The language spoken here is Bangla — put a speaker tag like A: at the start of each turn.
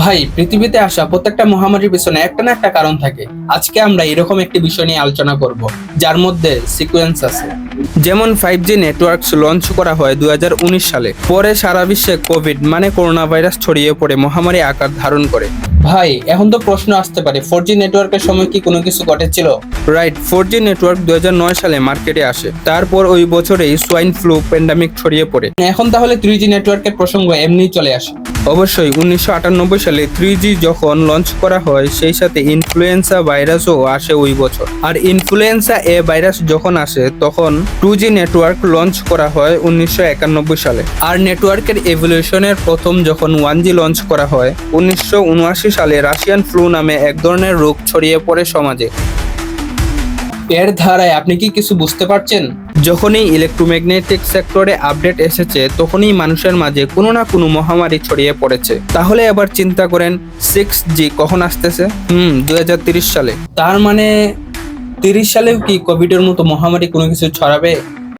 A: ভাই, পৃথিবীতে আসা প্রত্যেকটা মহামারীর পিছনে একটা না একটা কারণ থাকে। আজকে আমরা এরকম একটি বিষয় নিয়ে আলোচনা করব, যার মধ্যে সিকোয়েন্স আছে। যেমন 5G নেটওয়ার্কস লঞ্চ করা হয় 2019 সালে। পরে সারা বিশ্বে কোভিড মানে করোনা ভাইরাস ছড়িয়ে পড়ে মহামারী আকার ধারণ করে। ভাই, এখন তো প্রশ্ন আসতে পারে, 4G নেটওয়ার্কের সময় কি কোনো কিছু ঘটেছিল? রাইট, 4G নেটওয়ার্ক 2009 সালে মার্কেটে আসে। তারপর ওই বছরেই সোয়াইন ফ্লু প্যান্ডামিক ছড়িয়ে পড়ে। এখন তাহলে 3G নেটওয়ার্কের প্রসঙ্গ এমনিই চলে আসে। অবশ্যই 1998 সালে 3G যখন লঞ্চ করা হয়, সেই সাথে ইনফ্লুয়েঞ্জা ভাইরাসও আসে ওই বছর। আর ইনফ্লুয়েঞ্জা এ ভাইরাস যখন আসে, তখন 2G নেটওয়ার্ক লঞ্চ করা হয় 1991 সালে। আর নেটওয়ার্কের এভলিউশনের প্রথম যখন 1G লঞ্চ করা হয় 1979 সালে, রাশিয়ান ফ্লু নামে এক ধরনের রোগ ছড়িয়ে পড়ে সমাজে। এর ধারায় আপনি কি কিছু বুঝতে পারছেন? যখনই ইলেকট্রোম্যাগনেটিক সেক্টরে আপডেট এসেছে, তখনই মানুষের মাঝে কোনো না কোনো মহামারী ছড়িয়ে পড়েছে। তাহলে এবার চিন্তা করেন 6G কখন আসতেছে? 2030 সালে। তার মানে 30 সালেও কি কোভিডের মতো মহামারী কোনো কিছু ছড়াবে?